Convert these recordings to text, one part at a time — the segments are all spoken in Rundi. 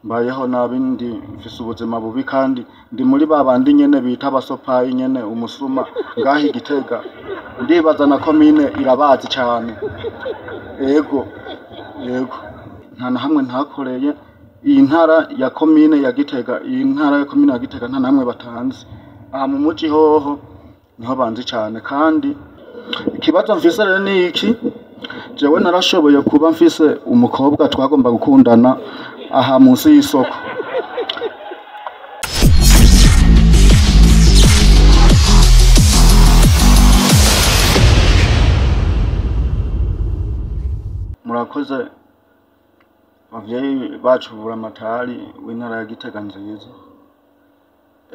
mbayeho nabi mfise ubuzima bubi kandi ndi muri babandi nyene bita abasopayi nyene umusuma ngaho Igitega ndibaza na komine irabazi cyane yego nta na hamwe ntakoreye iyi ntara ya komine ya Gitega nta namwe batanze aha mu muci hoho niho banzi cyane kandi ikibazo mfise rero ni iki jewe narashoboye kuba mfise umukobwa twagomba gukundana aha munsi y'isoko murakoze bavyeyi bacu Buramatari w'intara ya Gitega nziza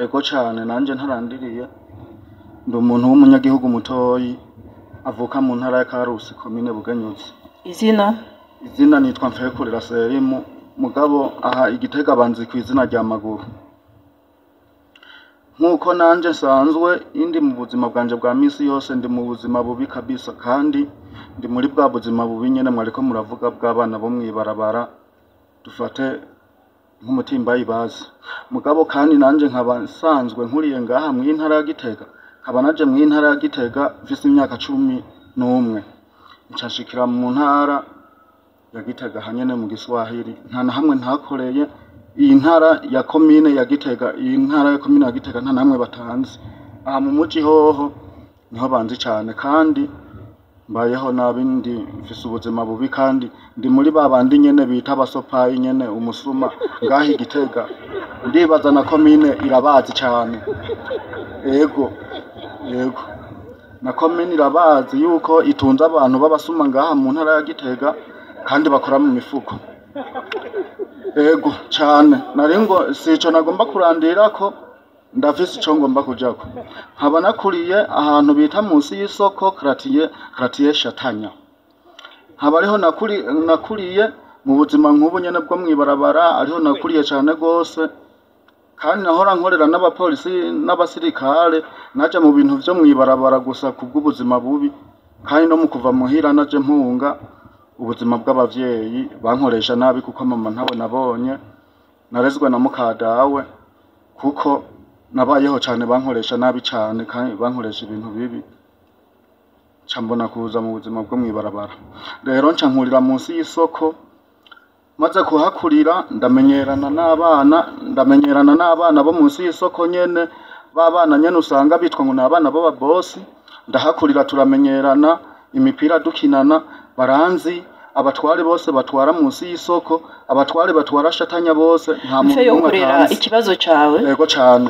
ego cyane nanje ntarandiriye ndi umuntu w'umunyagihugu mutoyi avuka mu ntara ya Karusi komine Bugenyuzi. Izina nitwa Mfekurira Serimu mugabo aha Igitega banzi ku izina rya Maguru. Nkuko nanje sanzwe indi mu buzima bwanje bwa misi yose ndi mu buzima bubi kabisa kandi ndi muri bwa buzima bubi nyene mwariko muravuga bw'abana bo mwibarabara dufate nk'umutimba yibazi mugabo kandi nanje nkaba sanzwe nkuriye ngaha mu ntara ya Gitega nkaba naje mu ntara ya Gitega mfise imyaka 11 ncashikira mu ntara ya Gitega hanyene mu Giswahili nta na hamwe ntakoreye iyi ntara ya komine ya Gitega nta namwe batanze aha mu muci hoho niho banzi cyane kandi mbayeho nabi mfise ubuzima bubi kandi ndi muri babandi nyene bita abasopayi nyene umusuma ngaho Igitega ndibaza na komine irabazi cyane yego na komine irabazi yuko itunze abantu babasuma ngaha mu ntara ya Gitega kandi bakora mu mifuko ego cyane naringo sico nagomba kurandira ko ndafise ico ngomba kujako nkaba nakuriye ahantu bita munsi y'isoko karatiye Shatanya nkaba ariho nakuriye mu buzima nk'ubu nyene bwo mwibarabara ariho nakuriye cyane gose kandi nahora nkorera n'abapolisi n'abasirikare naje mu bintu byo mwibarabara gusa kubw'ubuzima bubi kandi no mu kuva muhira naje mpunga ubuzima bw'abavyeyi bankoresha nabi kuko mama ntawe nabonye narezwe na mukadawe kuko nabayeho cyane bankoresha nabi cyane kandi bankoresha ibintu bibi cambona kuza mu buzima bwo mwibarabara rero nca nkurira munsi y'isoko maze kuhakurira ndamenyerana n'abana bo munsi y'isoko nyene babana nyene usanga bitwa ngo n'abana baba boss ndahakurira turamenyerana imipira dukinana baranzi abatware bose batwara munsi y'isoko abatware batwara Shatanya bose nta muntu n'umwe ikibazo cawe yego cyane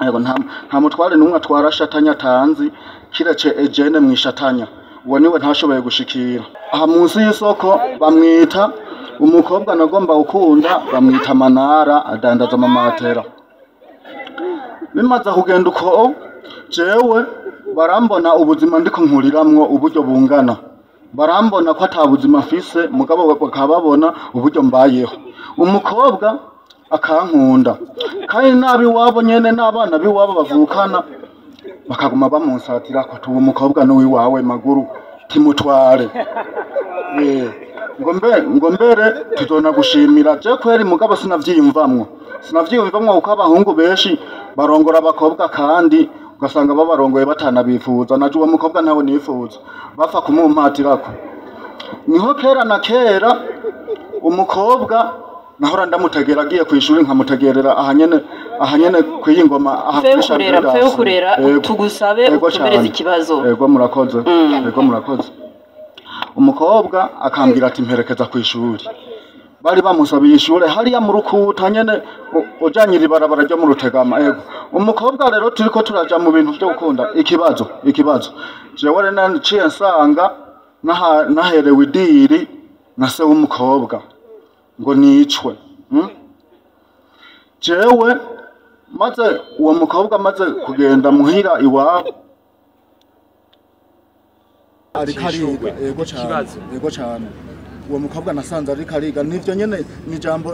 yego nta mutware n'umwe atwara Shatanya tanzi kirece Ejene mwishatanya uwo niwe ntashoboye gushikira aha munsi y'isoko bamwita umukobwa nagomba gukunda bamwita Manara adandaza amamatera bimaze kugenda uko jewe barambona ubuzima ndiko nkuriramwo uburyo bungana barambona ko atabuzima afise mugabo bakababona uburyo mbayeho umukobwa akankunda kandi nabi wabo nyene n'abana biwabo bavukana bakaguma bamunsatira ko tuwo umukobwa no wiwawe Maguru timutware ngo mbere tuzona gushimira je kweri mugabo sinavyiyumvamwo kuko abahungu benshi barongora abakobwa kandi ugasanga babarongoye batanabifuza naje uwo mukobwa ntawe nifuza bapfa kumumpatirako niho kera na kera umukobwa nahora ndamutegera agiye kwishuri nkamutegerera ahanyene kwiyingoma ahakoresha kurera tugusabe utubereza ikibazo yego murakoze umukobwa akambira ati mperekeza kwishuri bari bamusabiye ishure hariya mu Rukuta nyene ujanyira ibarabara ryo mu Rutegama yego umukobwa rero turiko turaja mu bintu byo gukunda ikibazo jewe rero naciye nsanga naherewe idiri na se w'umukobwa ngo nicwe jewe maze uwo mukobwa maze kugenda muhira iwabo ari kariga yego cyane uwo mukobwa nasanze ari kariga nivyo nyene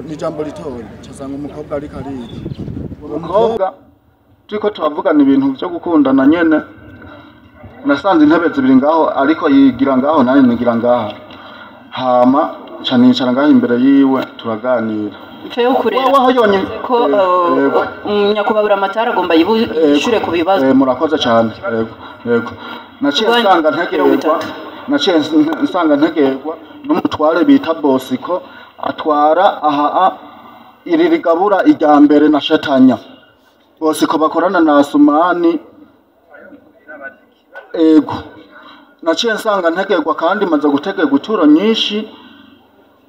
ni jambo ritoya cyasanga umukobwa ari kariga uwo mukobwa turiko turavugana ibintu byo gukundana nyene nasanze intebe zibiri ngaho ariko yigira ngaho nani nigira ngaho hama canicara ngaho imbere yiwe turaganira Feyo kurera ko nyakubahura amatara agomba yishure ku bibazo murakoze cyane yego naciye nsanga ntegerwa n'umutware bita Bosiko atwara aha iri rigabura ijya mbere na Shatanya Bosiko bakorana na Asumani ego naciye nsanga ntegerwa kandi maze gutegerwa ituro nyinshi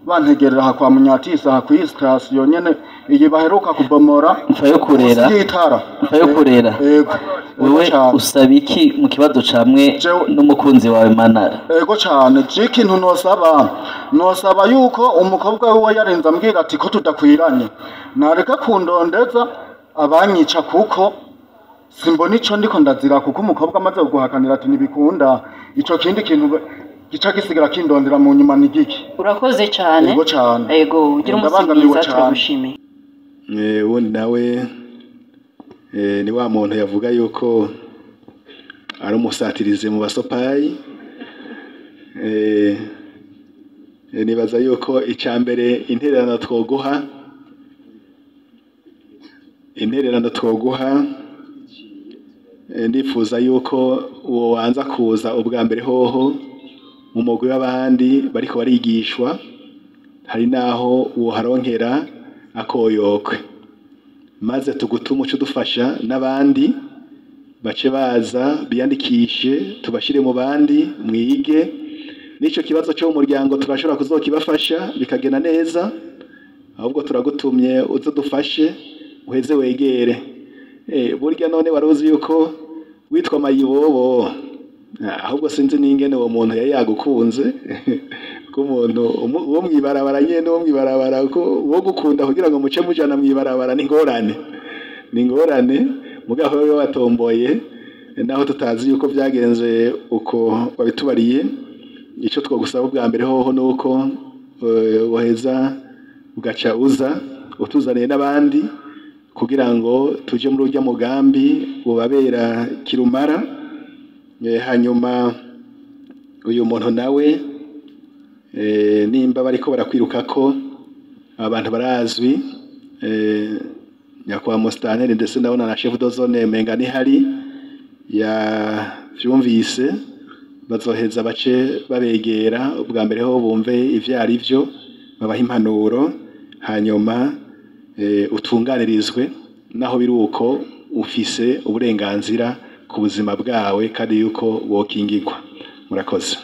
bantegerera aha kwa Munyatisa aha kuri station nyene iyi baheruka kubomora Feyo kurera ego wewe usaba iki mu kibazo camwe n'umukunzi wawe Manara ego cyane ikintu nosaba yuko umukobwa we yarenza ambwira ati ko tudakwiranye nareka kundondeza abanyica kuko simbona ico ndiko ndazira kuko umukobwa amaze guhakanira ati nibikunda ico kindi kintu gica gisigara kindondera mu nyuma nigiki urakoze cyane ego cyane ego ugira umusingiza turagushimiye wundi nawe ni wa muntu yavuga yuko ari umusatirize mu basopayi nibaza yuko icambere intererano twoguha ndifuza yuko uwo wanza kuza ubwa mbere hoho mu mugwi w'abandi bariko barigishwa hari naho uwo haronkera akoyokwe maze tugutuma uco dufasha n'abandi bace baza biyandikishe tubashire mu bandi mwige nico kibazo cyo mu muryango turashobora kuzokibafasha bikagena neza ahubwo turagutumye uzo dufashe uheze wegere burya none waruzi yuko witwa Mayibobo ahubwo sinzi n'ingene uwo muntu yari yagukunze ko umuntu uwo mwibarabara nyene uwo mwibarabara ko uwo gukunda kugira ngo muce mujana mwibarabara ni ngorane mugaho yo watomboye naho tutazi yuko byagenze uko babitubariye ico twogusaba ubwa mbere hoho nuko woheza ugaca uza utuzaniye n'abandi kugira ngo tuje muri urya mugambi ubabera kirumara hanyuma uyu muntu nawe nimba bariko barakwiruka ko abantu barazwi nyakwa Mustaneri ndetse ndabona na chef de zone mengani hari ya vyumvise bazoheza bace babegera ubwa mbere ho bumve ivyari byo babaha impanuro hanyuma utunganirizwe naho biruko ufise uburenganzira ku buzima bwawe kandi yuko wokingirwa murakoze